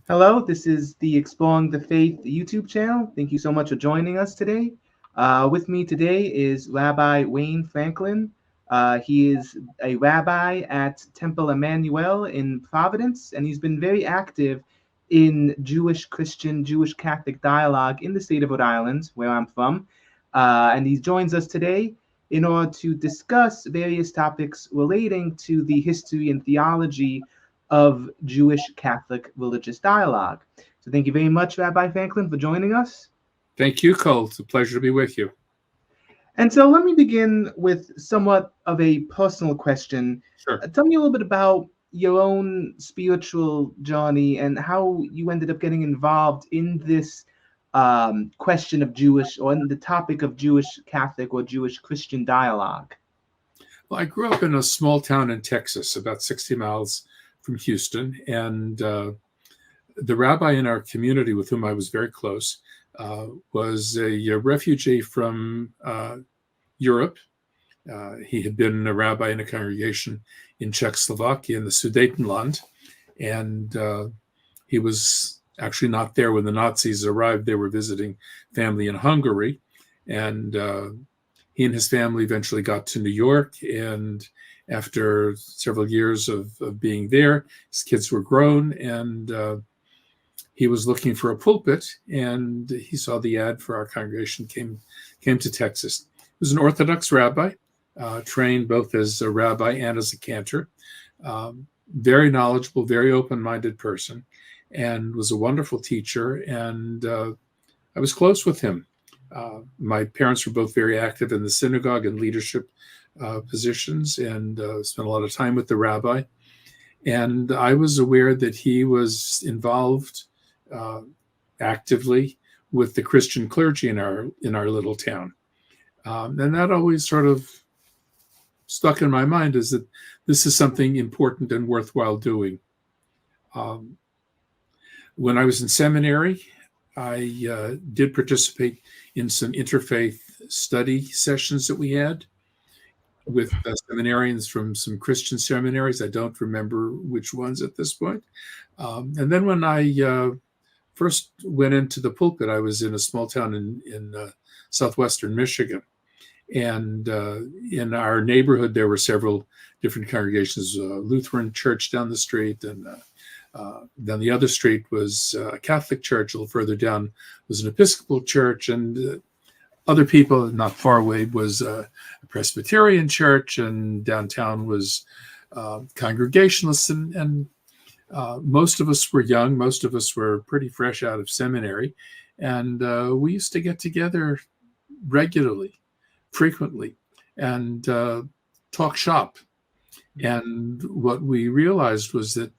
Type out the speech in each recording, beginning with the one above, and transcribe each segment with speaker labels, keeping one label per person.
Speaker 1: Hello, this is the Exploring the Faith YouTube channel. Thank you so much for joining us today. With me today is Rabbi Wayne Franklin. He is a rabbi at Temple Emmanu-El in Providence, and he's been very active in Jewish, Christian, Jewish Catholic dialogue in the state of Rhode Island, where I'm from. And he joins us today in order to discuss various topics relating to the history and theology of Jewish Catholic religious dialogue. So thank you very much, Rabbi Franklin, for joining us.
Speaker 2: Thank you, Cole. It's a pleasure to be with you.
Speaker 1: And so let me begin with somewhat of a personal question.
Speaker 2: Sure.
Speaker 1: Tell me a little bit about your own spiritual journey and how you ended up getting involved in this question of Jewish, or in the topic of Jewish Catholic or Jewish Christian dialogue.
Speaker 2: Well, I grew up in a small town in Texas, about 60 miles from Houston, and the rabbi in our community with whom I was very close was a refugee from Europe. He had been a rabbi in a congregation in Czechoslovakia in the Sudetenland, and he was actually not there when the Nazis arrived. They were visiting family in Hungary, and he and his family eventually got to New York, and after several years of being there, his kids were grown, and he was looking for a pulpit, and he saw the ad for our congregation, came to Texas. He was an Orthodox rabbi, trained both as a rabbi and as a cantor, very knowledgeable, very open-minded person, and was a wonderful teacher, and I was close with him. My parents were both very active in the synagogue and leadership positions, and spent a lot of time with the rabbi. And I was aware that he was involved actively with the Christian clergy in our little town. And that always sort of stuck in my mind, is that this is something important and worthwhile doing. When I was in seminary, I did participate in some interfaith study sessions that we had with seminarians from some Christian seminaries. I don't remember which ones at this point. And then when I first went into the pulpit, I was in a small town in southwestern Michigan. And in our neighborhood, there were several different congregations, Lutheran church down the street, and then the other street was a Catholic church. A little further down was an Episcopal church, and other people not far away was a Presbyterian church, and downtown was Congregationalists. And most of us were young. Most of us were pretty fresh out of seminary. And we used to get together regularly, frequently, and talk shop. And what we realized was that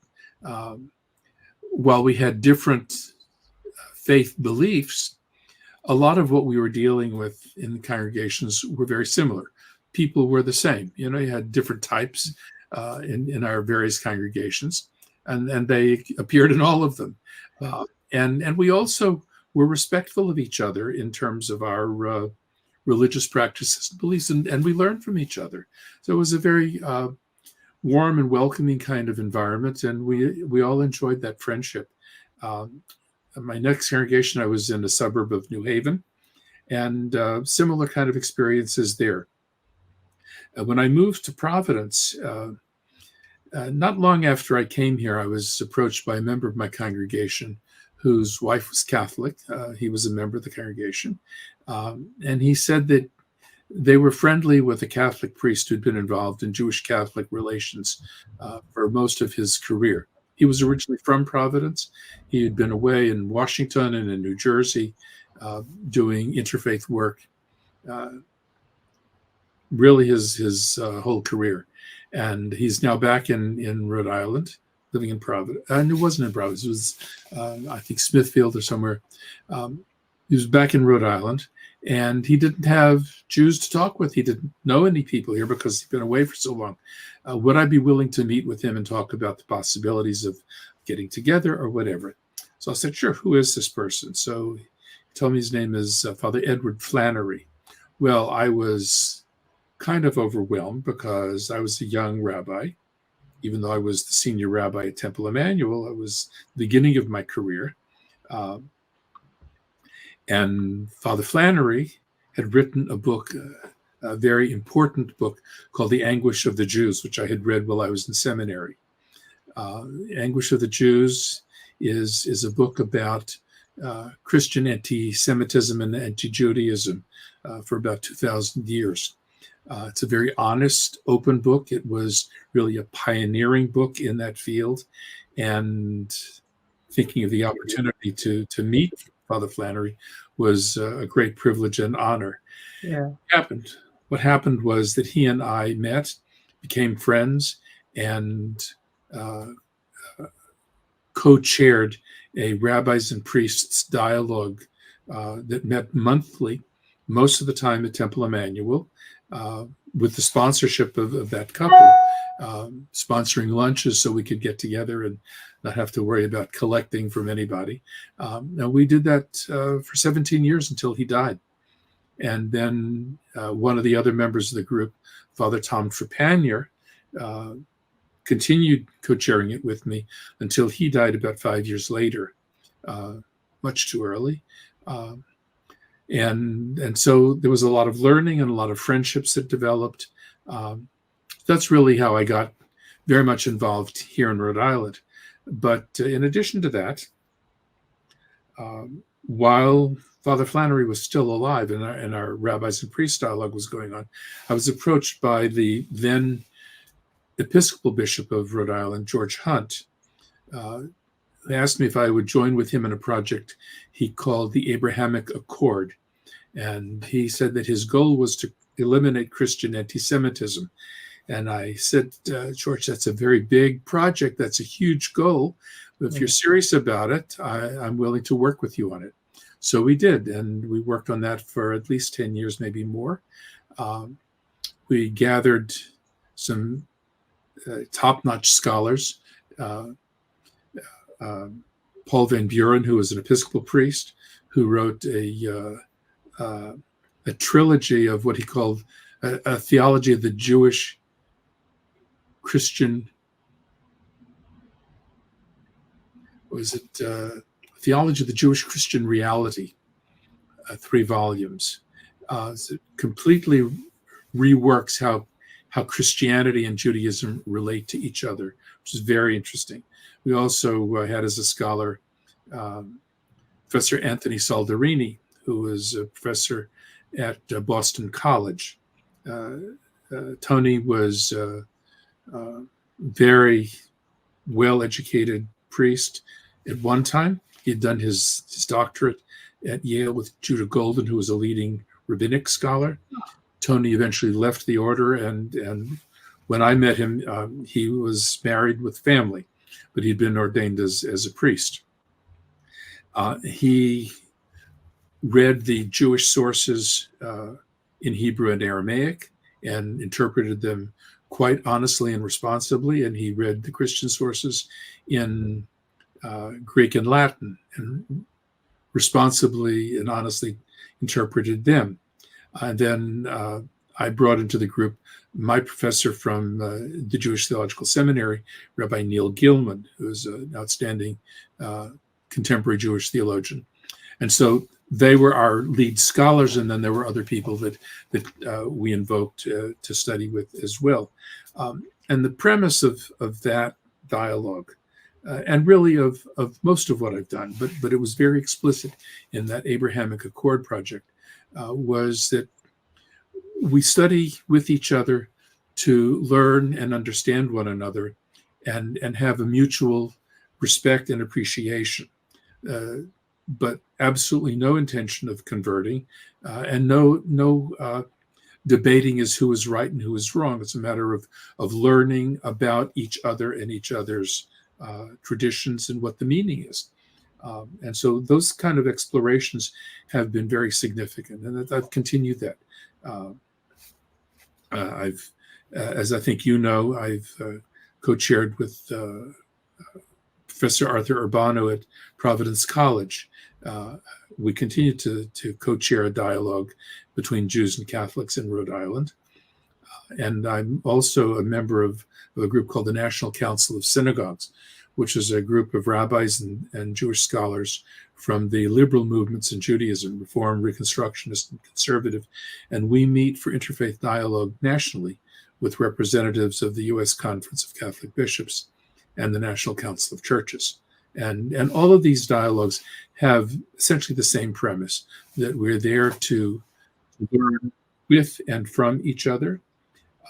Speaker 2: while we had different faith beliefs, a lot of what we were dealing with in the congregations were very similar. People were the same. You know, you had different types in our various congregations, and they appeared in all of them. And we also were respectful of each other in terms of our religious practices and beliefs, and we learned from each other. So it was a very warm and welcoming kind of environment, and we all enjoyed that friendship. My next congregation, I was in a suburb of New Haven, and similar kind of experiences there. When I moved to Providence, not long after I came here, I was approached by a member of my congregation whose wife was Catholic. He was a member of the congregation, and he said that they were friendly with a Catholic priest who'd been involved in Jewish-Catholic relations for most of his career. He was originally from Providence. He had been away in Washington and in New Jersey doing interfaith work, really his whole career. And he's now back in Rhode Island, living in Providence. And it wasn't in Providence. It was, I think, Smithfield or somewhere. He was back in Rhode Island. And he didn't have Jews to talk with. He didn't know any people here because he'd been away for so long. Would I be willing to meet with him and talk about the possibilities of getting together or whatever? So I said, sure, who is this person? So he told me his name is Father Edward Flannery. Well, I was kind of overwhelmed because I was a young rabbi even though I was the senior rabbi at Temple Emmanu-El, it was the beginning of my career. And Father Flannery had written a book, a very important book called The Anguish of the Jews, which I had read while I was in seminary. Anguish of the Jews is a book about Christian anti-Semitism and anti-Judaism for about 2,000 years. It's a very honest, open book. It was really a pioneering book in that field. And thinking of the opportunity to meet Father Flannery was a great privilege and honor.
Speaker 1: Yeah.
Speaker 2: What happened was that he and I met, became friends, and co-chaired a rabbis and priests dialogue that met monthly, most of the time at Temple Emmanu-El, with the sponsorship of that couple, sponsoring lunches so we could get together and not have to worry about collecting from anybody. And we did that for 17 years until he died. And then one of the other members of the group, Father Tom Trepanier, continued co-chairing it with me until he died about 5 years later, much too early. And so there was a lot of learning and a lot of friendships that developed. That's really how I got very much involved here in Rhode Island. But in addition to that, while Father Flannery was still alive and our rabbis and priests dialogue was going on, I was approached by the then Episcopal Bishop of Rhode Island, George Hunt. They asked me if I would join with him in a project he called the Abrahamic Accord. And he said that his goal was to eliminate Christian anti-Semitism. And I said, George, that's a very big project. That's a huge goal. But if you're serious about it, I'm willing to work with you on it. So we did. And we worked on that for at least 10 years, maybe more. We gathered some top-notch scholars. Paul Van Buren, who was an Episcopal priest, who wrote a trilogy of what he called a theology of the Jewish Christian, theology of the Jewish Christian reality, 3 volumes. So it completely reworks how Christianity and Judaism relate to each other, which is very interesting. We also had as a scholar Professor Anthony Saldarini, who was a professor at Boston College. Tony was very well-educated priest at one time. He had done his doctorate at Yale with Judah Golden, who was a leading rabbinic scholar. Tony eventually left the order, and when I met him, he was married with family, but he'd been ordained as a priest. He read the Jewish sources in Hebrew and Aramaic and interpreted them quite honestly and responsibly, and he read the Christian sources in Greek and Latin and responsibly and honestly interpreted them. And then I brought into the group my professor from the Jewish Theological Seminary, Rabbi Neil Gilman, who is an outstanding contemporary Jewish theologian. And so they were our lead scholars, and then there were other people that we invoked to study with as well. And the premise of that dialogue, and really of most of what I've done, but it was very explicit in that Abrahamic Accord project, was that we study with each other to learn and understand one another and have a mutual respect and appreciation, but absolutely no intention of converting, and no debating as who is right and who is wrong. It's a matter of learning about each other and each other's traditions and what the meaning is. And so those kind of explorations have been very significant, and I've continued that. I've, as I think you know, I've co-chaired with Professor Arthur Urbano at Providence College. We continue to co-chair a dialogue between Jews and Catholics in Rhode Island. And I'm also a member of a group called the National Council of Synagogues, which is a group of rabbis and Jewish scholars from the liberal movements in Judaism, Reform, Reconstructionist, and Conservative. And we meet for interfaith dialogue nationally with representatives of the U.S. Conference of Catholic Bishops and the National Council of Churches. And all of these dialogues have essentially the same premise, that we're there to learn with and from each other,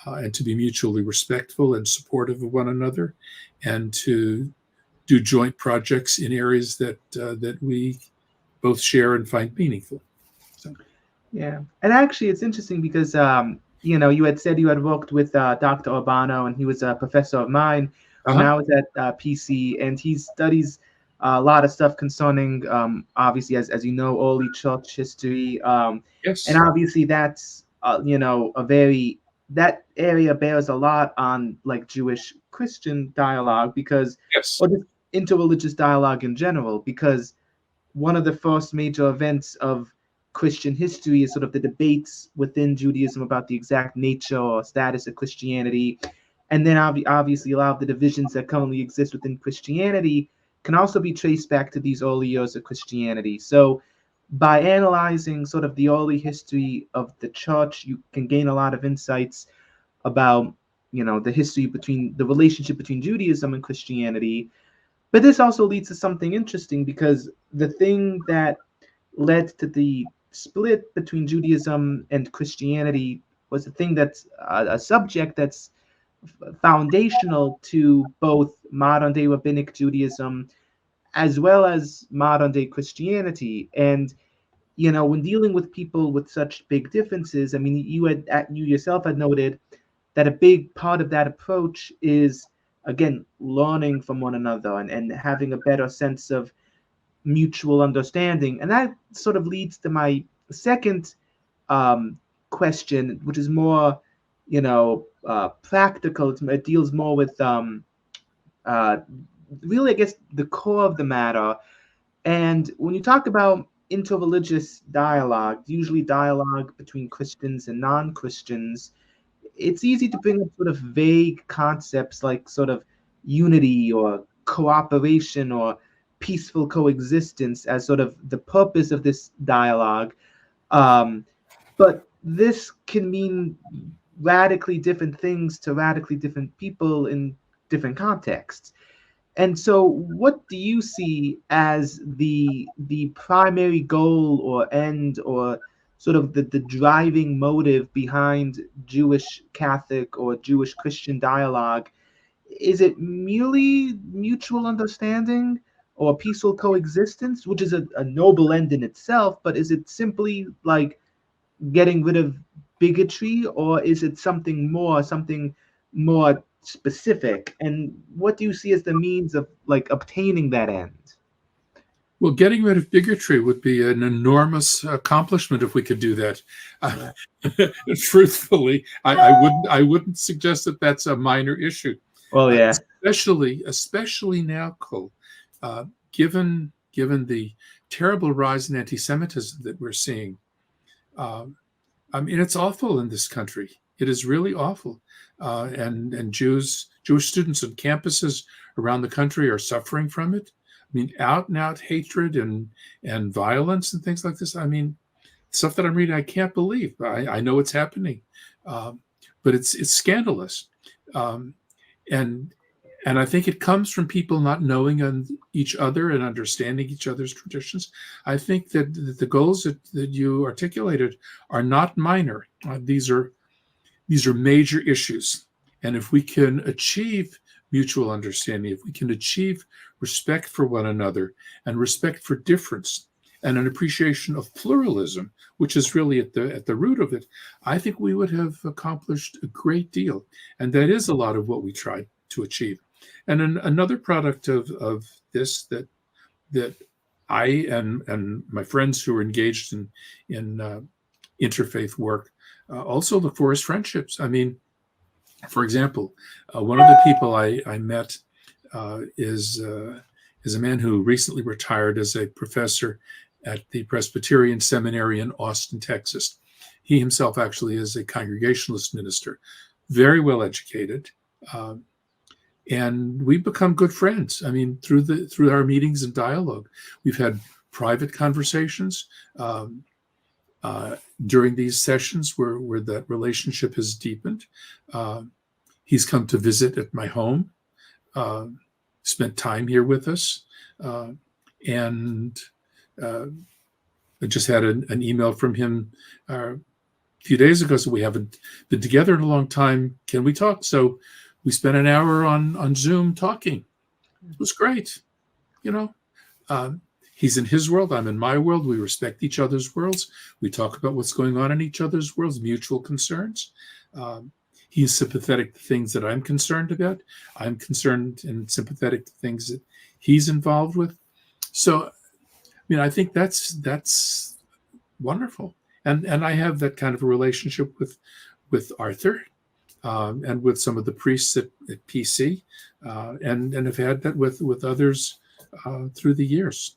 Speaker 2: and to be mutually respectful and supportive of one another, and to do joint projects in areas that we both share and find meaningful. So.
Speaker 1: Yeah, and actually, it's interesting because you had said you had worked with Dr. Urbano, and he was a professor of mine when I was at PC, and he studies a lot of stuff concerning, obviously, as you know, early church history.
Speaker 2: Yes.
Speaker 1: And obviously, that's that area bears a lot on like Jewish Christian dialogue or just interreligious dialogue in general, because one of the first major events of Christian history is sort of the debates within Judaism about the exact nature or status of Christianity. And then obviously a lot of the divisions that currently exist within Christianity can also be traced back to these early years of Christianity. So by analyzing sort of the early history of the church, you can gain a lot of insights about, the history the relationship between Judaism and Christianity. But this also leads to something interesting, because the thing that led to the split between Judaism and Christianity was the thing that's a subject that's foundational to both modern day rabbinic Judaism as well as modern day Christianity. And when dealing with people with such big differences, I mean, you yourself had noted that a big part of that approach is, again, learning from one another and having a better sense of mutual understanding. And that sort of leads to my second question, which is more, practical. It deals more with really, I guess, the core of the matter. And when you talk about interreligious dialogue, usually dialogue between Christians and non-Christians, it's easy to bring up sort of vague concepts like sort of unity or cooperation or peaceful coexistence as sort of the purpose of this dialogue. But this can mean radically different things to radically different people in different contexts. And so what do you see as the primary goal or end or sort of the driving motive behind Jewish Catholic or Jewish Christian dialogue? Is it merely mutual understanding or peaceful coexistence, which is a noble end in itself, but is it simply like getting rid of bigotry, or is it something more specific? And what do you see as the means of like obtaining that end?
Speaker 2: Well, getting rid of bigotry would be an enormous accomplishment if we could do that. Truthfully, I wouldn't suggest that that's a minor issue.
Speaker 1: Well, yeah,
Speaker 2: especially now, Cole, given the terrible rise in anti-Semitism that we're seeing. I mean, it's awful in this country. It is really awful, and Jewish students on campuses around the country are suffering from it. I mean, out and out hatred and violence and things like this. I mean, stuff that I'm reading, I can't believe. I know it's happening, but it's scandalous, and I think it comes from people not knowing each other and understanding each other's traditions. I think that the goals that you articulated are not minor. These are major issues, and if we can achieve mutual understanding, if we can achieve respect for one another and respect for difference and an appreciation of pluralism, which is really at the root of it, I think we would have accomplished a great deal. And that is a lot of what we try to achieve. And another product of this that I and my friends who are engaged in interfaith work also look for is friendships. I mean, for example, one of the people I met is a man who recently retired as a professor at the Presbyterian Seminary in Austin, Texas. He himself actually is a Congregationalist minister, very well educated, and we've become good friends. I mean, through our meetings and dialogue, we've had private conversations during these sessions where that relationship has deepened. He's come to visit at my home, spent time here with us, and I just had an email from him a few days ago. So we haven't been together in a long time. Can we talk? So we spent an hour on Zoom talking. It was great. He's in his world. I'm in my world. We respect each other's worlds. We talk about what's going on in each other's worlds, mutual concerns. He's sympathetic to things that I'm concerned about. I'm concerned and sympathetic to things that he's involved with. So, I think that's wonderful. And I have that kind of a relationship with Arthur and with some of the priests at PC, and have had that with others through the years.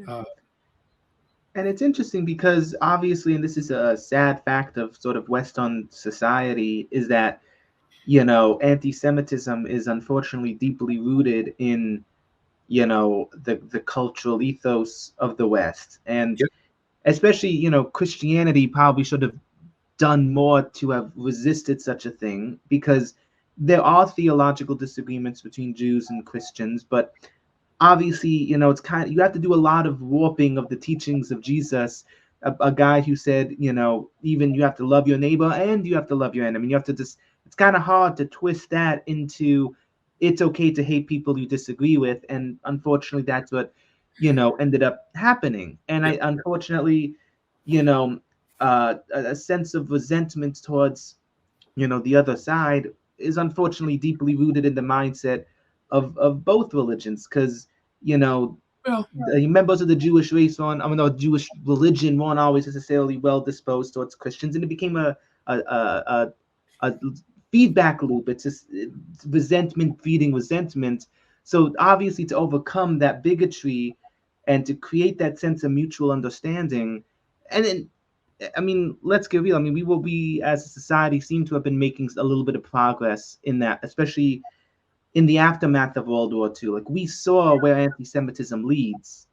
Speaker 1: And it's interesting because obviously, and this is a sad fact of sort of Western society, is that, anti-Semitism is unfortunately deeply rooted in, the cultural ethos of the West. And
Speaker 2: Yep.
Speaker 1: especially, Christianity probably should have done more to have resisted such a thing, because there are theological disagreements between Jews and Christians, but obviously, it's you have to do a lot of warping of the teachings of Jesus, a guy who said, even you have to love your neighbor and you have to love your enemy. You have to it's kind of hard to twist that into it's okay to hate people you disagree with. And unfortunately, that's what, ended up happening. And I, unfortunately, a sense of resentment towards, the other side is unfortunately deeply rooted in the mindset of both religions, because
Speaker 2: Well,
Speaker 1: the members of the Jewish race the Jewish religion weren't always necessarily well disposed towards Christians, and it became a feedback loop. It's just resentment feeding resentment. So obviously, to overcome that bigotry and to create that sense of mutual understanding, and then, let's get real. We as a society seem to have been making a little bit of progress in that, especially in the aftermath of World War II. Like, we saw where anti-Semitism leads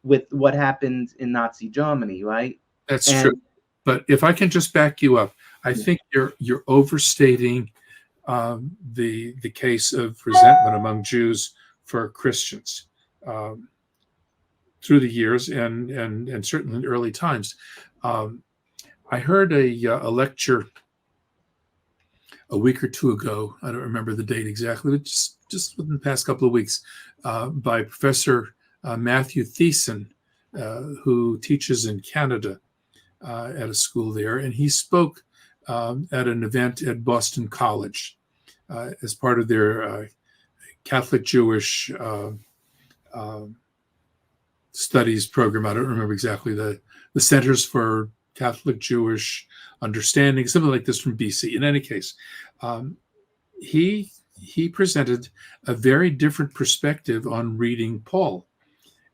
Speaker 1: with what happened in Nazi Germany, right?
Speaker 2: that's true. But if I can just back you up, I think you're overstating the case of resentment among Jews for Christians through the years and certainly in early times. I heard a lecture a week or two ago. I don't remember the date exactly, but just within the past couple of weeks, by Professor Matthew Thiessen, who teaches in Canada at a school there. And he spoke at an event at Boston College as part of their Catholic Jewish studies program. I don't remember exactly the Centers for Catholic Jewish Understanding, something like this from BC. In any case, he presented a very different perspective on reading Paul,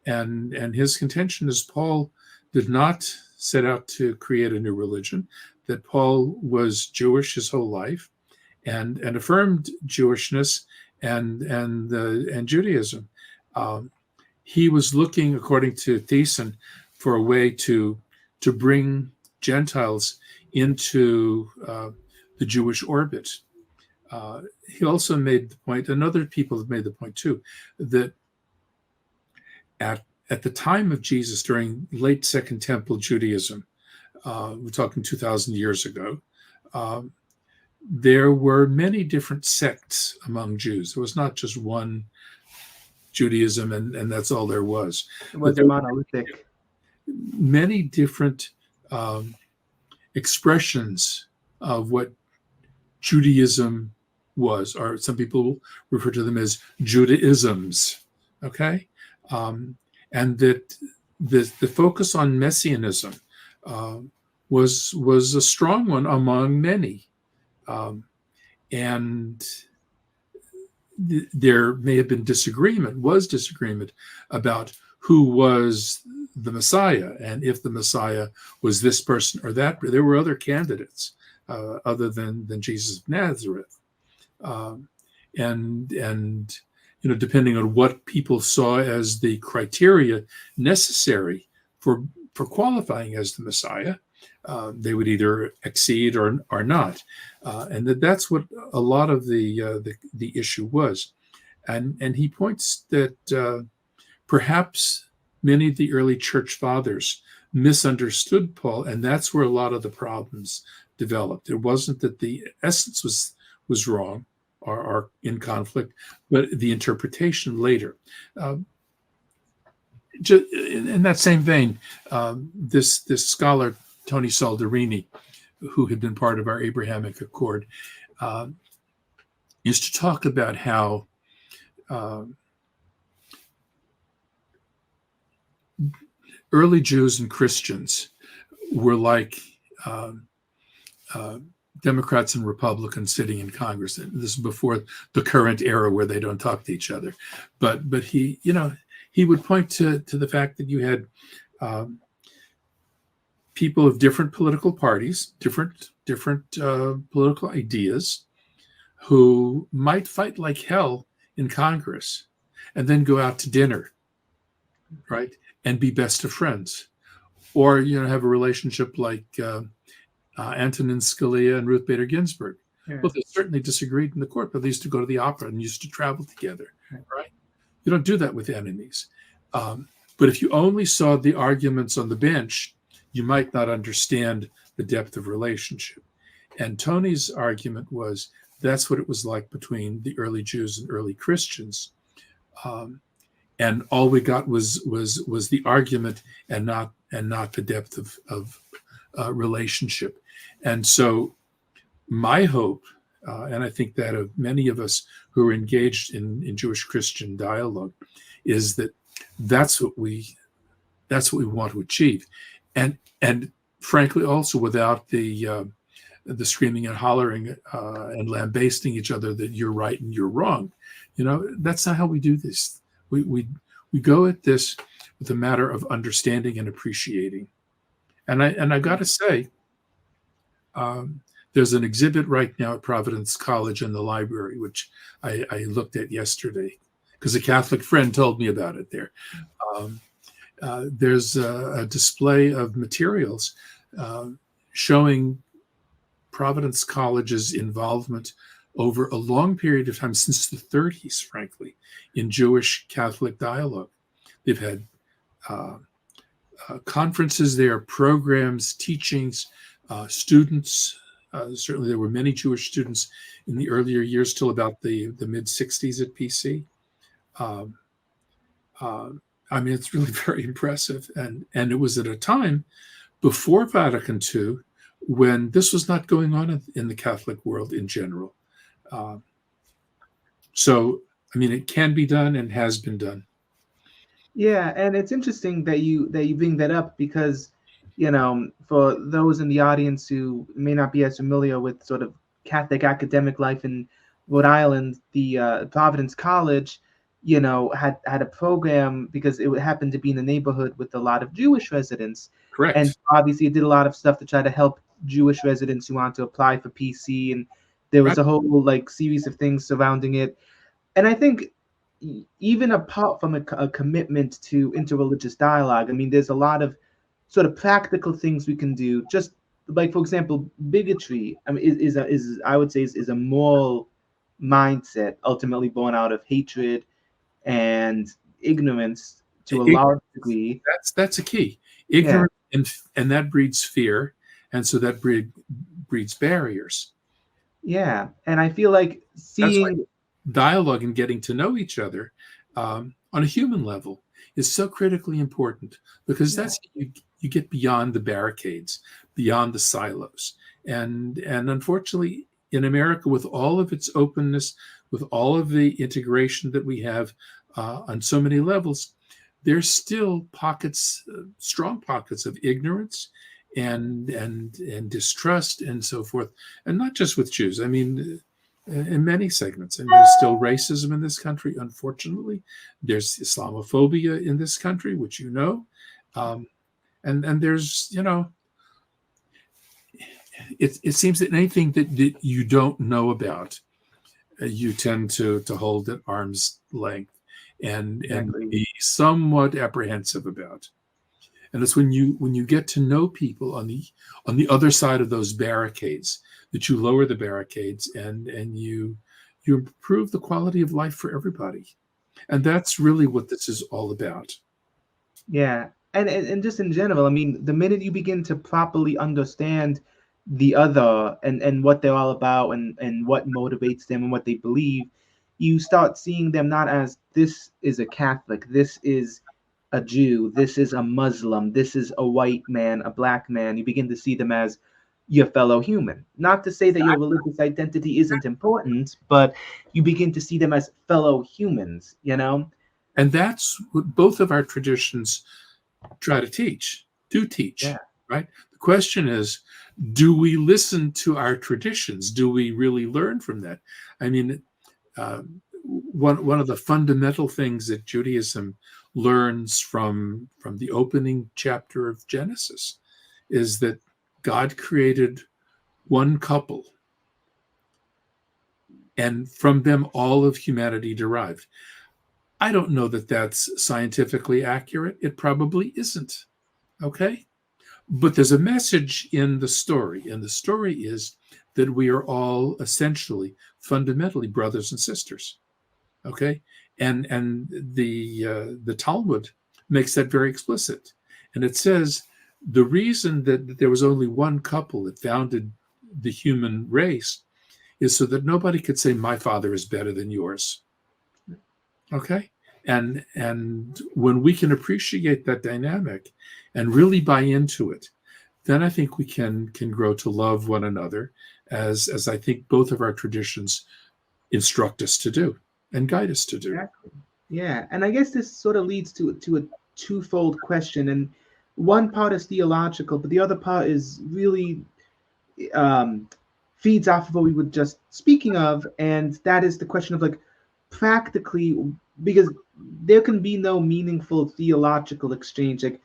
Speaker 2: and his contention is Paul did not set out to create a new religion, that Paul was Jewish his whole life, and affirmed Jewishness and Judaism. He was looking, according to Thiessen, for a way to bring Gentiles into the Jewish orbit. He also made the point, and other people have made the point too, that at the time of Jesus, during late Second Temple Judaism, we're talking 2,000 years ago, there were many different sects among Jews. There was not just one Judaism and that's all there was.
Speaker 1: It was monolithic.
Speaker 2: Many different expressions of what Judaism was, or some people refer to them as Judaisms, okay? And that the focus on messianism was a strong one among many. And there may have been disagreement about who was the Messiah, and if the Messiah was this person or that. There were other candidates other than Jesus of Nazareth, and depending on what people saw as the criteria necessary for qualifying as the Messiah, they would either exceed or not, and that's what a lot of the issue was, and he points that perhaps many of the early church fathers misunderstood Paul, and that's where a lot of the problems developed. It wasn't that the essence was wrong or in conflict, but the interpretation later. In that same vein, this scholar, Tony Saldarini, who had been part of our Abrahamic Accord, used to talk about how early Jews and Christians were like Democrats and Republicans sitting in Congress. And this is before the current era where they don't talk to each other. But he would point to the fact that you had people of different political parties, different political ideas, who might fight like hell in Congress and then go out to dinner, right, and be best of friends, or have a relationship like Antonin Scalia and Ruth Bader Ginsburg. Yeah. Well, they certainly disagreed in the court, but they used to go to the opera and used to travel together, right? You don't do that with enemies. But if you only saw the arguments on the bench, you might not understand the depth of relationship. And Tony's argument was that's what it was like between the early Jews and early Christians. And all we got was the argument and not the depth of relationship. And so my hope, and I think that of many of us who are engaged in Jewish-Christian dialogue, is that that's what we want to achieve, and frankly also without the screaming and hollering and lambasting each other that you're right and you're wrong. That's not how we do this. We go at this with a matter of understanding and appreciating. And I got to say, there's an exhibit right now at Providence College in the library, which I looked at yesterday because a Catholic friend told me about it there. There's a display of materials showing Providence College's involvement over a long period of time, since the 30s, frankly, in Jewish Catholic dialogue. They've had conferences there, programs, teachings, students. Certainly there were many Jewish students in the earlier years till about the mid-60s at PC. It's really very impressive. And it was at a time before Vatican II when this was not going on in the Catholic world in general. So, it can be done and has been done.
Speaker 1: Yeah, and it's interesting that you bring that up because, for those in the audience who may not be as familiar with sort of Catholic academic life in Rhode Island, the Providence College, had a program because it happened to be in a neighborhood with a lot of Jewish residents.
Speaker 2: Correct.
Speaker 1: And obviously it did a lot of stuff to try to help Jewish residents who want to apply for PC, and there was a whole series of things surrounding it. And I think even apart from a commitment to interreligious dialogue, there's a lot of sort of practical things we can do. Just like, for example, bigotry is a moral mindset ultimately born out of hatred and ignorance to a large degree.
Speaker 2: That's a key. Ignorance, and that breeds fear, and so that breeds barriers.
Speaker 1: Yeah, and I feel like seeing
Speaker 2: dialogue and getting to know each other on a human level is so critically important, because that's you get beyond the barricades, beyond the silos, and unfortunately in America, with all of its openness, with all of the integration that we have on so many levels, there's still strong pockets of ignorance and distrust and so forth, and not just with Jews. In many segments, and there's still racism in this country. Unfortunately, there's Islamophobia in this country, which Um, and there's, it seems that anything that you don't know about, you tend to hold at arm's length and
Speaker 1: Exactly.
Speaker 2: be somewhat apprehensive about. And it's when you get to know people on the other side of those barricades that you lower the barricades and you improve the quality of life for everybody. And that's really what this is all about.
Speaker 1: Yeah. And just in general, I mean, the minute you begin to properly understand the other and what they're all about and what motivates them and what they believe, you start seeing them not as this is a Catholic, this is a Jew, this is a Muslim, this is a white man, a black man. You begin to see them as your fellow human. Not to say that your religious identity isn't important, but you begin to see them as fellow humans, you know?
Speaker 2: And that's what both of our traditions try to teach, do teach,
Speaker 1: Yeah.
Speaker 2: right? The question is, do we listen to our traditions? Do we really learn from that? I mean, one of the fundamental things that Judaism learns from the opening chapter of Genesis is that God created one couple, and from them all of humanity derived. I don't know that that's scientifically accurate. It probably isn't. Okay? But there's a message in the story, and the story is that we are all essentially, fundamentally brothers and sisters. Okay? And the Talmud makes that very explicit. And it says the reason that there was only one couple that founded the human race is so that nobody could say my father is better than yours. Okay? And when we can appreciate that dynamic and really buy into it, then I think we can grow to love one another as I think both of our traditions instruct us to do and guide us to do.
Speaker 1: Exactly. Yeah, and I guess this sort of leads to a twofold question, and one part is theological, but the other part is really um, feeds off of what we were just speaking of, and that is the question of like practically, because there can be no meaningful theological exchange. Like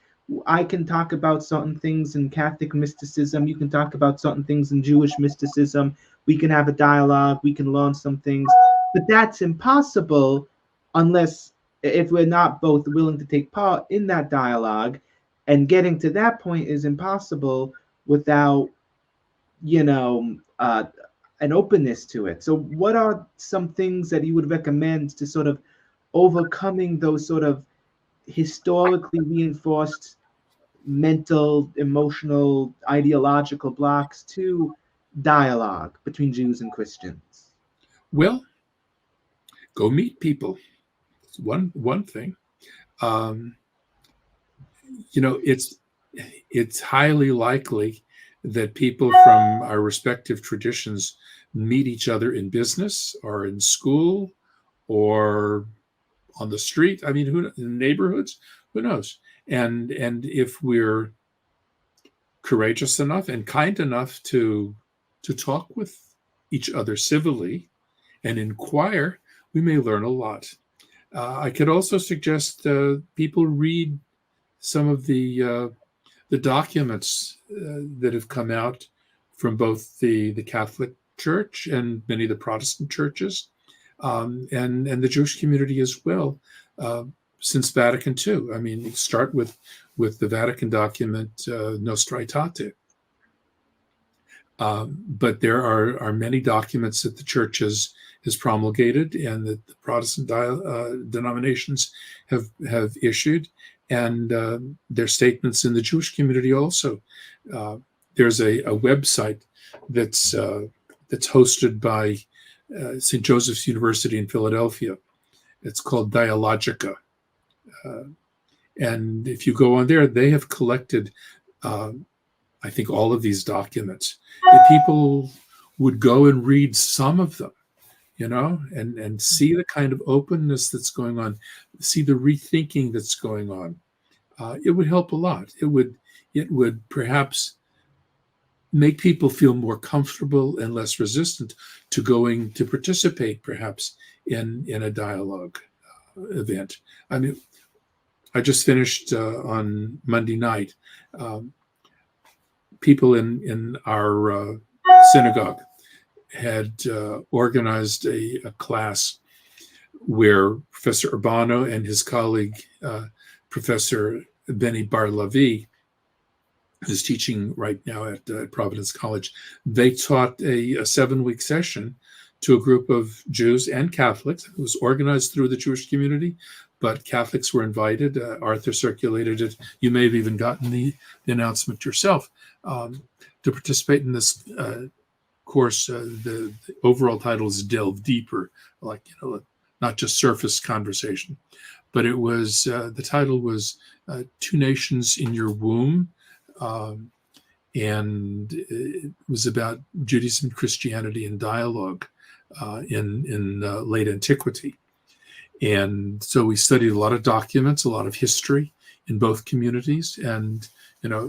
Speaker 1: I can talk about certain things in Catholic mysticism, you can talk about certain things in Jewish mysticism, we can have a dialogue, we can learn some things, but that's impossible unless if we're not both willing to take part in that dialogue, and getting to that point is impossible without you know an openness to it. So what are some things that you would recommend to sort of overcoming those sort of historically reinforced mental, emotional, ideological blocks to dialogue between Jews and Christians?
Speaker 2: Well, go meet people. It's one thing. Um, it's highly likely that people from our respective traditions meet each other in business or in school or on the street. I mean, in neighborhoods? Who knows? And if we're courageous enough and kind enough to talk with each other civilly and inquire, we may learn a lot. I could also suggest people read some of the documents that have come out from both the Catholic Church and many of the Protestant churches, and the Jewish community as well, since Vatican II. I mean, start with the Vatican document Nostra Aetate. But there are many documents that the Church has promulgated and that the Protestant denominations have issued, and their statements in the Jewish community also. There's a website that's hosted by St. Joseph's University in Philadelphia. It's called Dialogica. And if you go on there, they have collected, I think, all of these documents. If people would go and read some of them, and see the kind of openness that's going on, see the rethinking that's going on, it would help a lot. It would perhaps make people feel more comfortable and less resistant to going to participate, perhaps, in a dialogue event. I mean, I just finished on Monday night. People in our synagogue had organized a class where Professor Urbano and his colleague, Professor Benny Bar-Levi, who's teaching right now at Providence College, they taught a 7-week session to a group of Jews and Catholics. It was organized through the Jewish community, but Catholics were invited. Arthur circulated it. You may have even gotten the announcement yourself to participate in this course. The overall title is Delve Deeper, like, not just surface conversation, but it was the title was Two Nations in Your Womb. And it was about Judaism and Christianity in dialogue in late antiquity. And so we studied a lot of documents, a lot of history in both communities. And,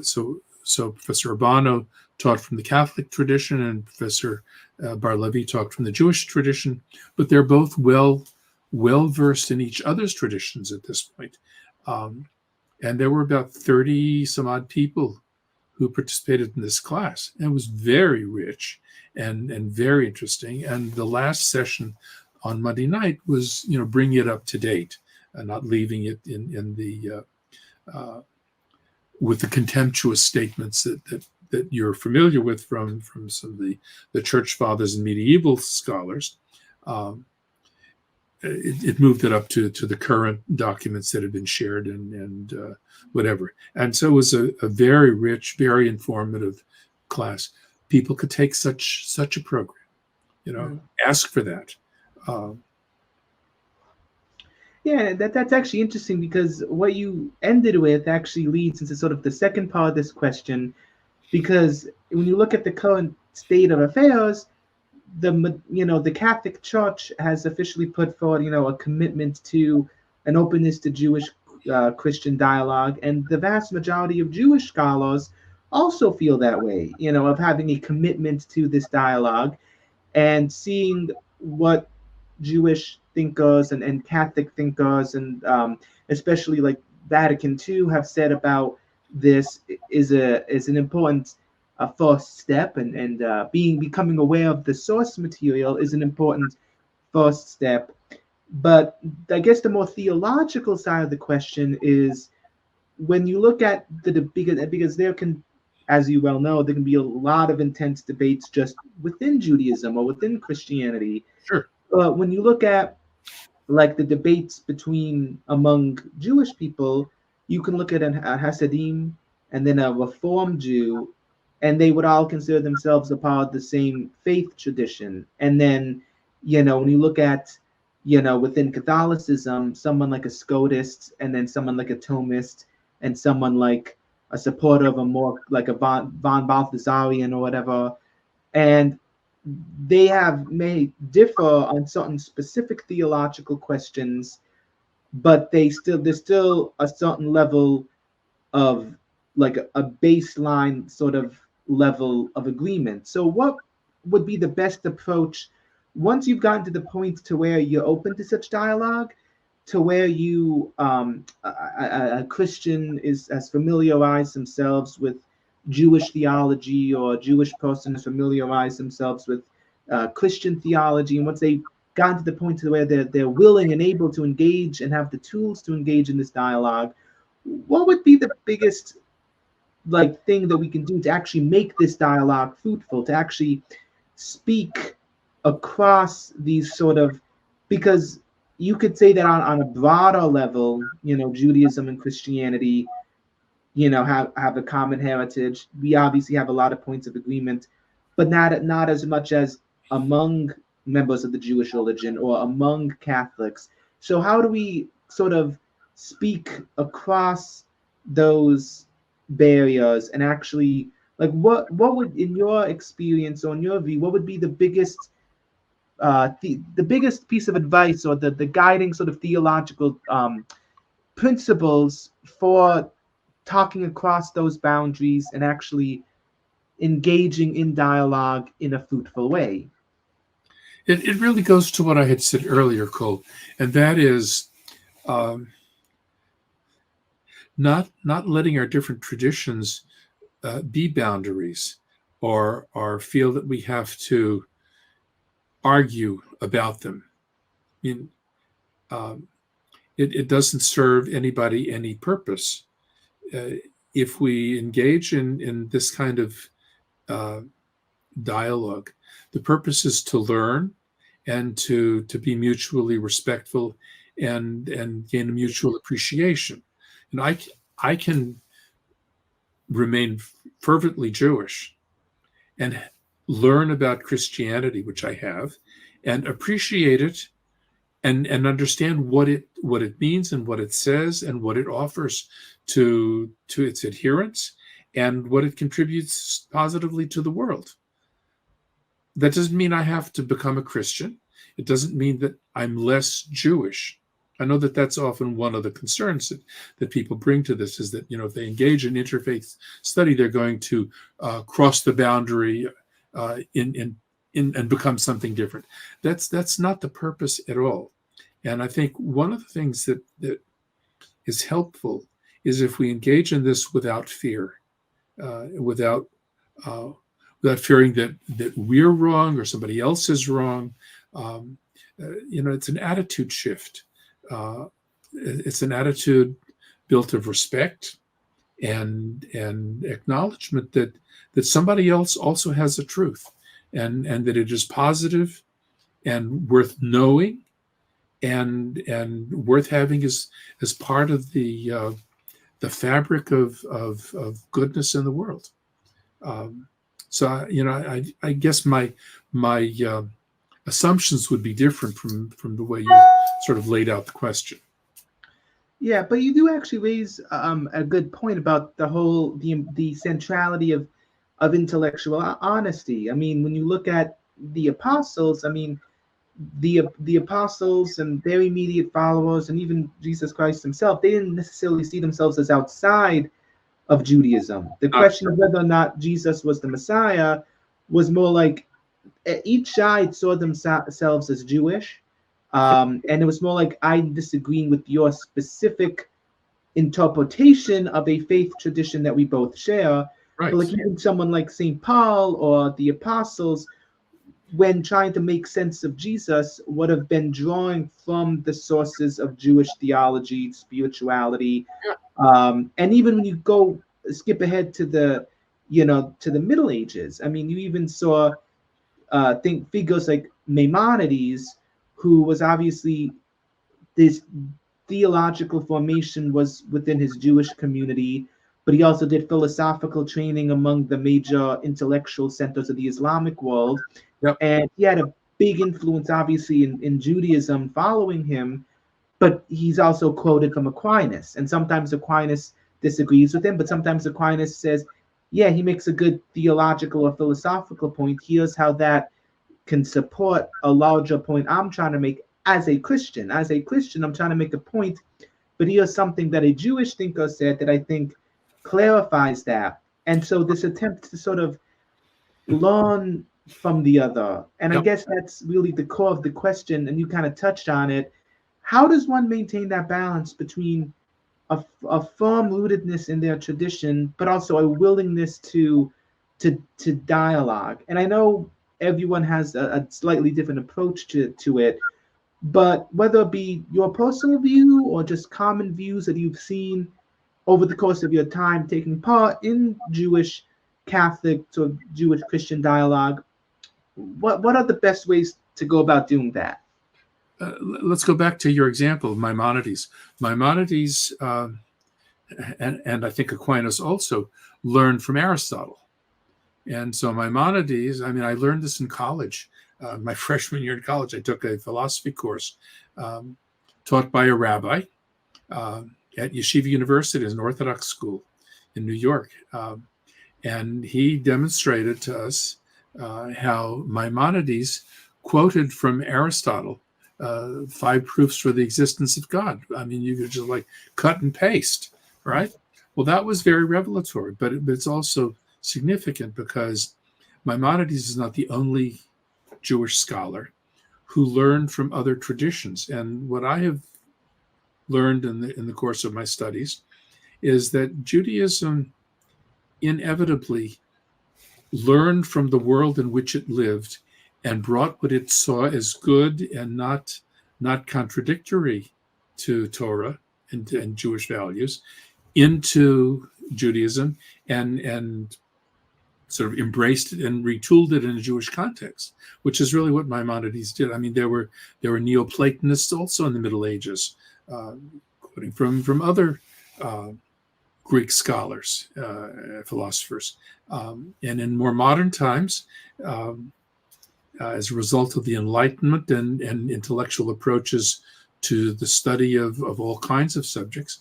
Speaker 2: so Professor Urbano taught from the Catholic tradition and Professor Bar-Levi taught from the Jewish tradition, but they're both well versed in each other's traditions at this point. And there were about 30 some odd people who participated in this class. And it was very rich and very interesting. And the last session on Monday night was, bringing it up to date and not leaving it in the with the contemptuous statements that you're familiar with from some of the church fathers and medieval scholars. It moved it up to the current documents that have been shared and whatever. And so it was a very rich, very informative class. People could take such a program, ask for that.
Speaker 1: Yeah, that's actually interesting, because what you ended with actually leads into sort of the second part of this question, because when you look at the current state of affairs, the Catholic Church has officially put forward, a commitment to an openness to Jewish Christian dialogue, and the vast majority of Jewish scholars also feel that way, of having a commitment to this dialogue, and seeing what Jewish thinkers and Catholic thinkers and especially like Vatican II have said about this is an important first step, and becoming aware of the source material is an important first step. But I guess the more theological side of the question is, when you look at because there can, as you well know, there can be a lot of intense debates just within Judaism or within Christianity.
Speaker 2: Sure.
Speaker 1: When you look at like the debates among Jewish people, you can look at a Hasidim and then a Reform Jew, and they would all consider themselves a part of the same faith tradition. And then, when you look at, within Catholicism, someone like a Scotist, and then someone like a Thomist, and someone like a supporter of a more like a von Balthasarian or whatever, and they may differ on certain specific theological questions, but there's still a certain level of like a baseline sort of level of agreement. So what would be the best approach once you've gotten to the point to where you're open to such dialogue, to where you a Christian has familiarized themselves with Jewish theology, or a Jewish person has familiarized themselves with Christian theology, and once they've gotten to the point to where they're willing and able to engage and have the tools to engage in this dialogue, what would be the biggest thing that we can do to actually make this dialogue fruitful, to actually speak across these sort of, because you could say that on a broader level, Judaism and Christianity, have a common heritage. We obviously have a lot of points of agreement, but not as much as among members of the Jewish religion or among Catholics. So how do we sort of speak across those barriers and actually, what would, in your experience or in your view, what would be the biggest piece of advice, or the guiding sort of theological principles for talking across those boundaries and actually engaging in dialogue in a fruitful way?
Speaker 2: It really goes to what I had said earlier, Cole, and that is not letting our different traditions be boundaries, or feel that we have to argue about them. I mean, it doesn't serve anybody any purpose. If we engage in this kind of dialogue, the purpose is to learn and to be mutually respectful and gain a mutual appreciation. And I can remain fervently Jewish and learn about Christianity, which I have, and appreciate it and understand what it means and what it says and what it offers to its adherents and what it contributes positively to the world. That doesn't mean I have to become a Christian. It doesn't mean that I'm less Jewish. I know that that's often one of the concerns that people bring to this, is that, if they engage in interfaith study, they're going to cross the boundary and become something different. That's not the purpose at all. And I think one of the things that is helpful is if we engage in this without fear, without fearing that we're wrong or somebody else is wrong. It's an attitude shift. It's an attitude built of respect and acknowledgement that somebody else also has a truth, and that it is positive and worth knowing and worth having as part of the fabric of goodness in the world. So I guess my assumptions would be different from the way you sort of laid out the question.
Speaker 1: Yeah, but you do actually raise a good point about the centrality of intellectual honesty. I mean, when you look at the apostles, I mean, the apostles and their immediate followers, and even Jesus Christ himself, they didn't necessarily see themselves as outside of Judaism. The question of whether or not Jesus was the Messiah was more like each side saw themselves as Jewish, and it was more like, I'm disagreeing with your specific interpretation of a faith tradition that we both share.
Speaker 2: Right.
Speaker 1: But like even someone like St. Paul or the apostles, when trying to make sense of Jesus, would have been drawing from the sources of Jewish theology, spirituality, and even when you skip ahead to the Middle Ages. I mean, you even saw think figures like Maimonides, who was obviously, this theological formation was within his Jewish community, but he also did philosophical training among the major intellectual centers of the Islamic world.
Speaker 2: Yep.
Speaker 1: And he had a big influence, obviously, in Judaism following him, but he's also quoted from Aquinas. And sometimes Aquinas disagrees with him, but sometimes Aquinas says, yeah, he makes a good theological or philosophical point. Here's how that can support a larger point I'm trying to make as a Christian. As a Christian, I'm trying to make a point, but here's something that a Jewish thinker said that I think clarifies that. And so this attempt to sort of learn from the other, and I guess that's really the core of the question, and you kind of touched on it. How does one maintain that balance between a firm rootedness in their tradition, but also a willingness to dialogue? And I know everyone has a slightly different approach to it, but whether it be your personal view or just common views that you've seen over the course of your time taking part in Jewish, Catholic, to Jewish Christian dialogue, what are the best ways to go about doing that?
Speaker 2: Let's go back to your example of Maimonides. Maimonides, and I think Aquinas also, learned from Aristotle. And so Maimonides, I mean, I learned this in college. My freshman year in college, I took a philosophy course taught by a rabbi at Yeshiva University, an Orthodox school in New York. And he demonstrated to us how Maimonides quoted from Aristotle 5 proofs for the existence of God. I mean, you could just like cut and paste, right? Well, that was very revelatory, but it's also significant because Maimonides is not the only Jewish scholar who learned from other traditions. And what I have learned in the course of my studies is that Judaism inevitably learned from the world in which it lived and brought what it saw as good and not contradictory to Torah and Jewish values into Judaism and sort of embraced it and retooled it in a Jewish context, which is really what Maimonides did. I mean, there were Neoplatonists also in the Middle Ages, quoting from other Greek scholars, philosophers, and in more modern times, as a result of the Enlightenment and intellectual approaches to the study of all kinds of subjects,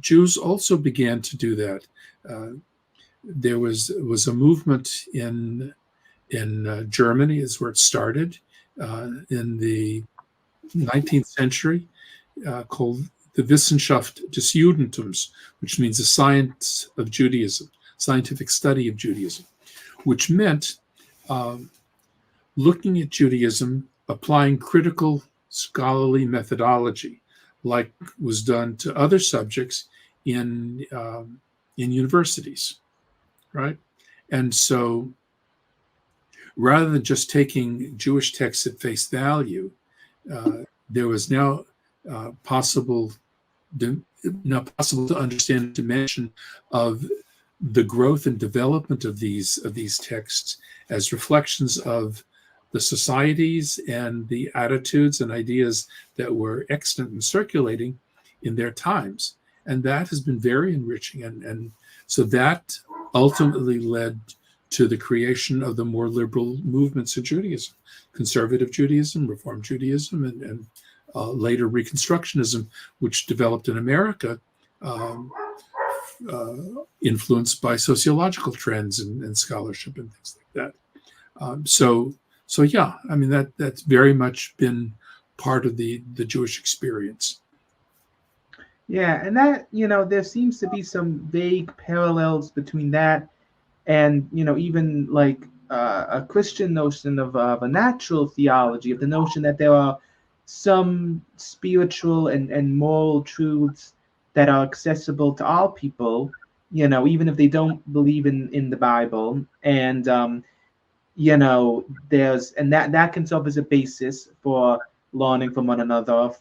Speaker 2: Jews also began to do that. There was a movement in Germany, is where it started, in the 19th century, called the Wissenschaft des Judentums, which means the science of Judaism, scientific study of Judaism, which meant looking at Judaism, applying critical scholarly methodology, like was done to other subjects in universities, right? And so, rather than just taking Jewish texts at face value, there was now possible to understand the dimension of the growth and development of these texts as reflections of the societies and the attitudes and ideas that were extant and circulating in their times. And that has been very enriching. And so that ultimately led to the creation of the more liberal movements of Judaism, conservative Judaism, Reform Judaism, and later Reconstructionism, which developed in America, influenced by sociological trends and scholarship and things like that. So yeah, I mean, that's very much been part of the Jewish experience.
Speaker 1: Yeah, and that, there seems to be some vague parallels between that and, even like a Christian notion of a natural theology, of the notion that there are some spiritual and moral truths that are accessible to all people, even if they don't believe in the Bible. And, that can serve as a basis for learning from one another,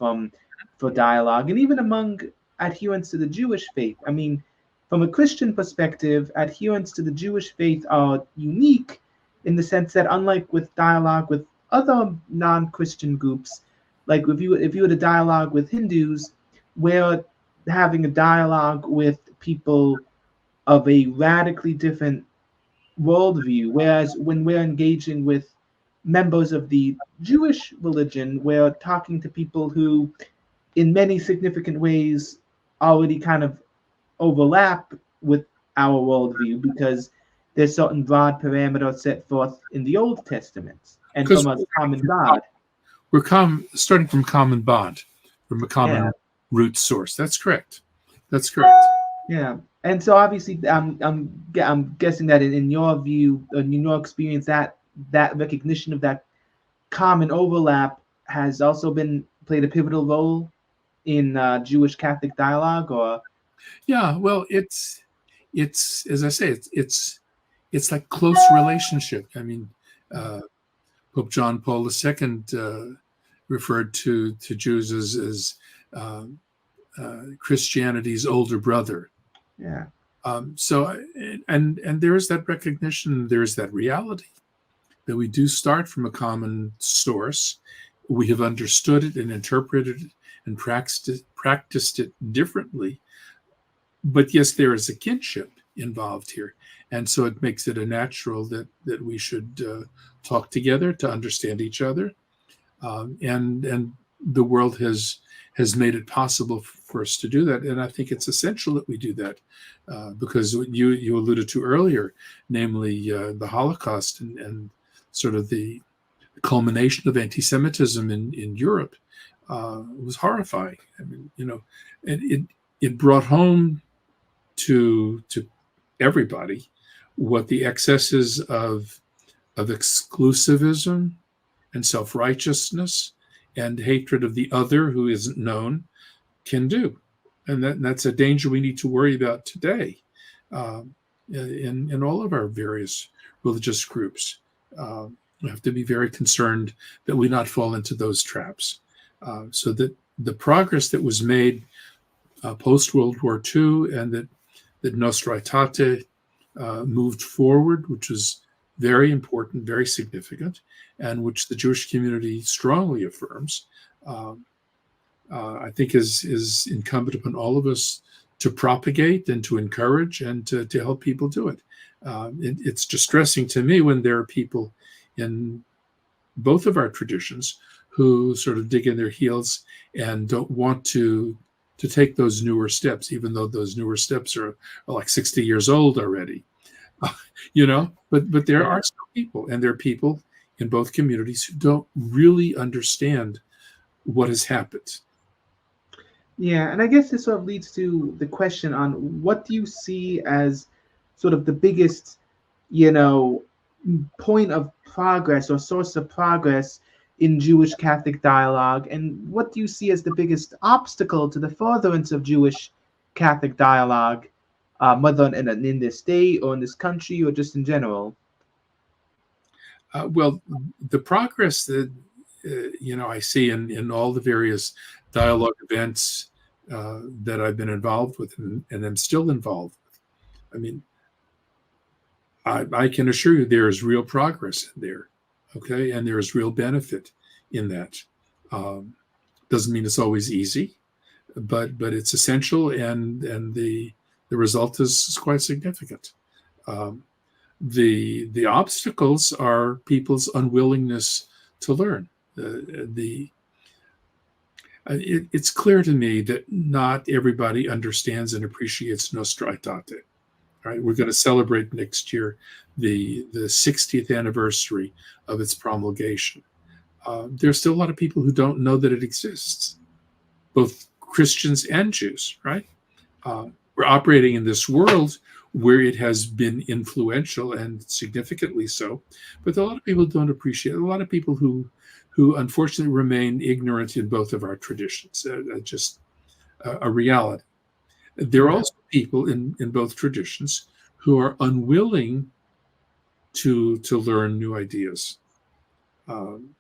Speaker 1: for dialogue, and even among adherents to the Jewish faith. I mean, from a Christian perspective, adherents to the Jewish faith are unique in the sense that, unlike with dialogue with other non-Christian groups, like if you were to dialogue with Hindus, we're having a dialogue with people of a radically different worldview, whereas when we're engaging with members of the Jewish religion, we're talking to people who, in many significant ways, already kind of overlap with our worldview, because there's certain broad parameters set forth in the Old Testament and from a common God.
Speaker 2: We're starting from common bond, from a common root source. That's correct. That's correct.
Speaker 1: Yeah. And so obviously, I'm guessing that in your view, in your experience, that recognition of that common overlap has also played a pivotal role in Jewish Catholic dialogue, or?
Speaker 2: Yeah, well, it's as I say, it's like close relationship. I mean, Pope John Paul II referred to Jews as Christianity's older brother.
Speaker 1: Yeah.
Speaker 2: So and there is that recognition, there is that reality that we do start from a common source. We have understood it and interpreted it and practiced it differently. But yes, there is a kinship involved here. And so it makes it a natural that we should talk together to understand each other. And the world has made it possible for us to do that. And I think it's essential that we do that because you alluded to earlier, namely the Holocaust and sort of the culmination of anti-Semitism in Europe was horrifying. I mean, and it brought home to everybody what the excesses of exclusivism and self-righteousness and hatred of the other who isn't known can do. And that's a danger we need to worry about today in all of our various religious groups. We have to be very concerned that we not fall into those traps. So that the progress that was made post-World War II and that Nostra Aetate moved forward, which was very important, very significant, and which the Jewish community strongly affirms, I think is incumbent upon all of us to propagate and to encourage and to help people do it. It's distressing to me when there are people in both of our traditions who sort of dig in their heels and don't want to take those newer steps, even though those newer steps are like 60 years old already. But there are still people, and there are people in both communities who don't really understand what has happened.
Speaker 1: Yeah, and I guess this sort of leads to the question on what do you see as sort of the biggest, point of progress or source of progress in Jewish Catholic dialogue, and what do you see as the biggest obstacle to the furtherance of Jewish Catholic dialogue, whether in this state or in this country or just in general?
Speaker 2: Well, the progress that I see in all the various dialogue events that I've been involved with and I'm still involved with. I mean, I can assure you there is real progress in there, okay? And there is real benefit in that. Doesn't mean it's always easy, but it's essential, and the result is quite significant. The obstacles are people's unwillingness to learn. It's clear to me that not everybody understands and appreciates Nostra Aetate. Right, we're going to celebrate next year the 60th anniversary of its promulgation. There's still a lot of people who don't know that it exists, both Christians and Jews. Right, we're operating in this world where it has been influential and significantly so, but a lot of people don't appreciate it. A lot of people who unfortunately remain ignorant in both of our traditions. Just a reality. There are also people in both traditions who are unwilling to learn new ideas. I'm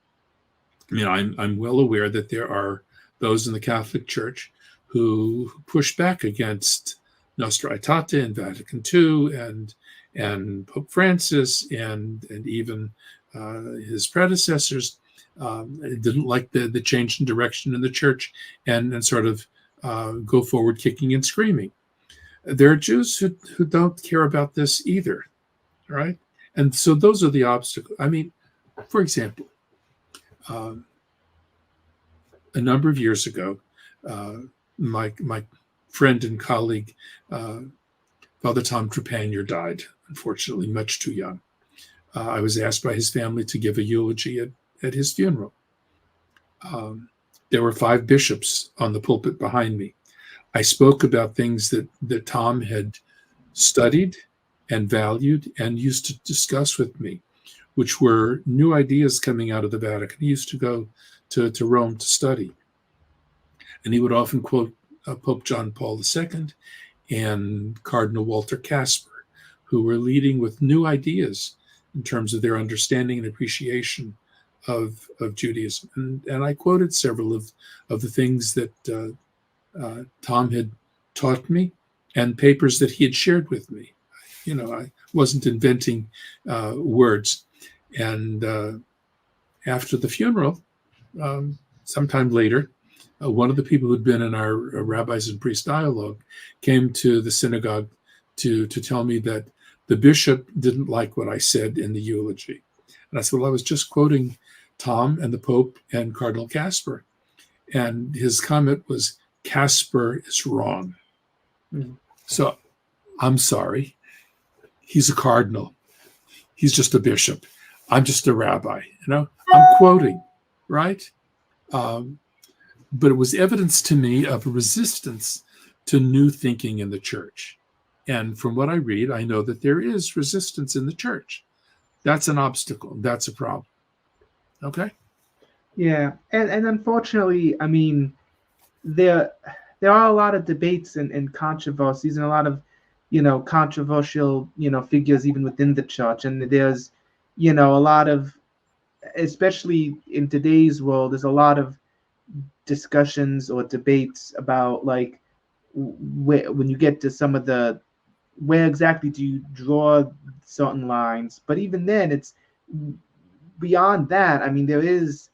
Speaker 2: well aware that there are those in the Catholic Church who push back against Nostra Aetate and Vatican II and Pope Francis and even his predecessors. Didn't like the change in direction in the church and sort of go forward kicking and screaming. There are Jews who don't care about this either, right? And so those are the obstacles. I mean, for example, a number of years ago, my friend and colleague, Father Tom Trepanier, died, unfortunately, much too young. I was asked by his family to give a eulogy at his funeral. There were 5 bishops on the pulpit behind me. I spoke about things that Tom had studied and valued and used to discuss with me, which were new ideas coming out of the Vatican. He used to go to Rome to study. And he would often quote Pope John Paul II and Cardinal Walter Casper, who were leading with new ideas in terms of their understanding and appreciation of Judaism. And I quoted several of the things that Tom had taught me and papers that he had shared with me. I wasn't inventing words. And after the funeral, sometime later, one of the people who'd been in our rabbis and priests dialogue came to the synagogue to tell me that the bishop didn't like what I said in the eulogy. And I said, well, I was just quoting Tom and the Pope and Cardinal Casper. And his comment was, Casper is wrong. Mm-hmm. So I'm sorry. He's a cardinal. He's just a bishop. I'm just a rabbi. I'm quoting, right? But it was evidence to me of a resistance to new thinking in the church. And from what I read, I know that there is resistance in the church. That's an obstacle. That's a problem. Okay?
Speaker 1: Yeah. And unfortunately, I mean, there there are a lot of debates and controversies and a lot of, controversial, figures even within the church. And there's, a lot of, especially in today's world, there's a lot of discussions or debates about like when you get to some of the where exactly do you draw certain lines. But even then, it's beyond that. I mean, there is,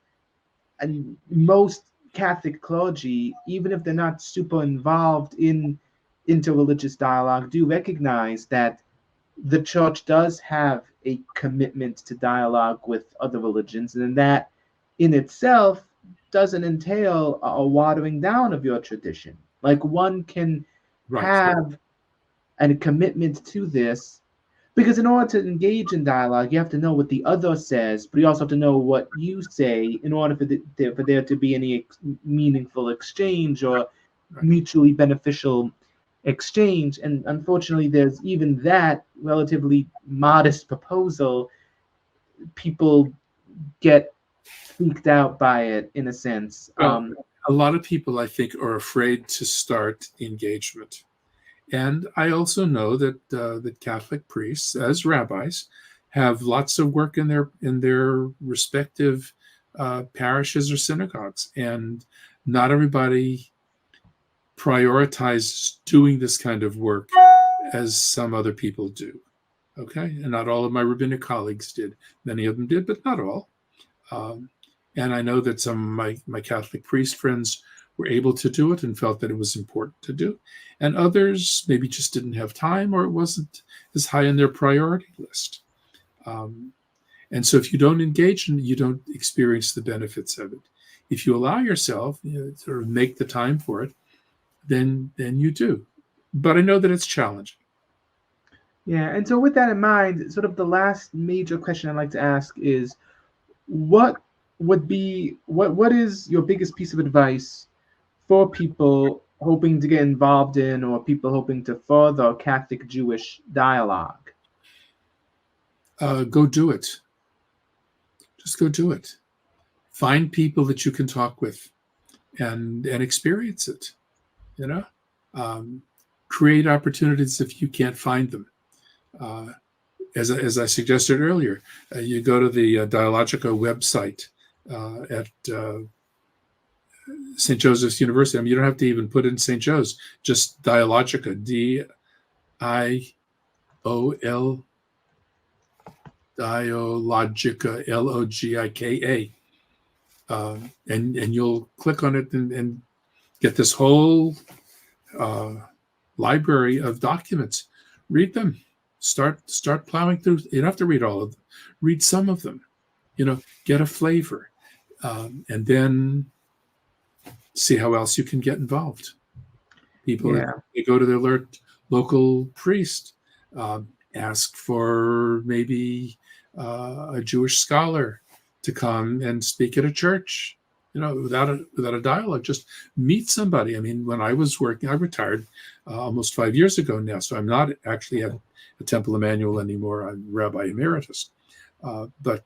Speaker 1: and most Catholic clergy, even if they're not super involved in interreligious dialogue, do recognize that the church does have a commitment to dialogue with other religions, and that in itself doesn't entail a watering down of your tradition. Like one can
Speaker 2: Right.
Speaker 1: have a commitment to this, because in order to engage in dialogue, you have to know what the other says, but you also have to know what you say in order for there to be any meaningful exchange or mutually beneficial exchange. And unfortunately, there's even that relatively modest proposal. People get freaked out by it in a sense.
Speaker 2: Well, a lot of people, I think, are afraid to start engagement. And I also know that that Catholic priests, as rabbis, have lots of work in their respective parishes or synagogues, and not everybody prioritizes doing this kind of work as some other people do. Okay, and not all of my rabbinic colleagues did. Many of them did, but not all. And I know that some of my Catholic priest friends were able to do it and felt that it was important to do. And others maybe just didn't have time, or it wasn't as high on their priority list. And so if you don't engage, and you don't experience the benefits of it. If you allow yourself, sort of make the time for it, then you do. But I know that it's challenging.
Speaker 1: Yeah, and so with that in mind, sort of the last major question I'd like to ask is, what is your biggest piece of advice for people hoping to get involved in, or people hoping to further Catholic Jewish dialogue?
Speaker 2: Go do it. Just go do it. Find people that you can talk with and experience it. Create opportunities if you can't find them. As I suggested earlier, you go to the Dialogica website at St. Joseph's University. I mean, you don't have to even put in St. Joe's, just Dialogica, D-I-O-L, Dialogica, Logika. And you'll click on it and get this whole library of documents. Read them. Start plowing through. You don't have to read all of them. Read some of them. Get a flavor, and then see how else you can get involved. People, they go to their local priest, ask for maybe a Jewish scholar to come and speak at a church. Without a dialogue, just meet somebody. I mean, when I was working, I retired almost 5 years ago now, so I'm not actually at Temple Emmanu-El anymore. I'm rabbi-emeritus. But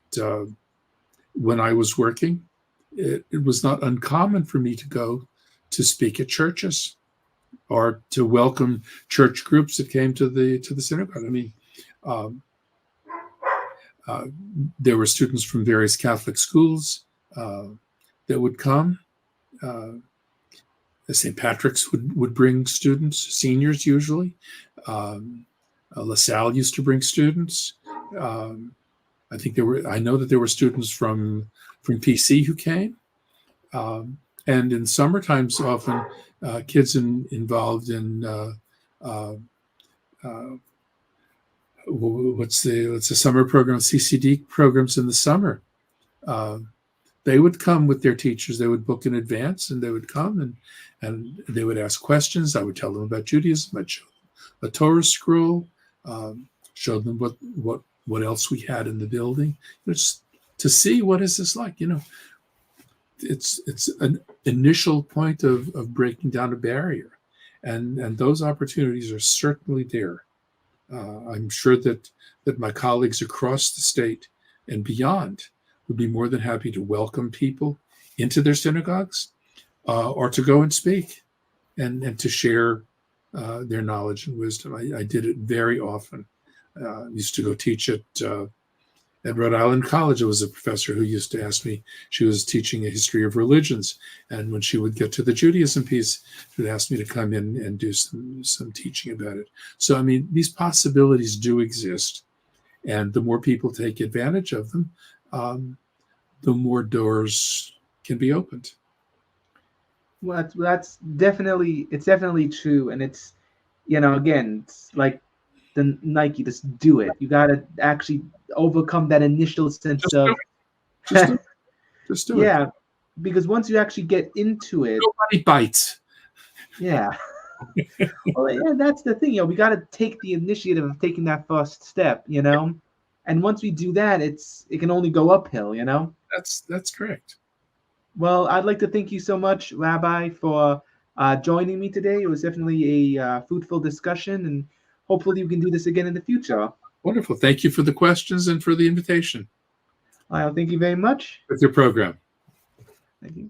Speaker 2: when I was working, it was not uncommon for me to go to speak at churches or to welcome church groups that came to the synagogue. I mean, there were students from various Catholic schools that would come. St. Patrick's would bring students, seniors usually. LaSalle used to bring students. I know that there were students from PC who came. And in summer times, often kids involved in what's the summer program, CCD programs in the summer. They would come with their teachers. They would book in advance, and they would come and they would ask questions. I would tell them about Judaism. I'd show them a Torah scroll, show them what else we had in the building, just to see what is this like. It's an initial point of breaking down a barrier, and those opportunities are certainly there. I'm sure that my colleagues across the state and beyond would be more than happy to welcome people into their synagogues or to go and speak. and to share their knowledge and wisdom. I did it very often. Used to go teach at Rhode Island College. There was a professor who used to ask me, she was teaching a history of religions. And when she would get to the Judaism piece, she would ask me to come in and do some teaching about it. So, I mean, these possibilities do exist. And the more people take advantage of them, the more doors can be opened.
Speaker 1: Well, that's definitely true. And it's, again, it's like the Nike, just do it. You got to actually overcome that initial sense of,
Speaker 2: just do it.
Speaker 1: Yeah, because once you actually get into it,
Speaker 2: nobody bites.
Speaker 1: Yeah. Well, yeah, that's the thing. We got to take the initiative of taking that first step, and once we do that, it can only go uphill,
Speaker 2: That's correct.
Speaker 1: Well, I'd like to thank you so much, Rabbi, for joining me today. It was definitely a fruitful discussion, and hopefully we can do this again in the future.
Speaker 2: Wonderful. Thank you for the questions and for the invitation.
Speaker 1: Thank you very much.
Speaker 2: With your program.
Speaker 1: Thank you.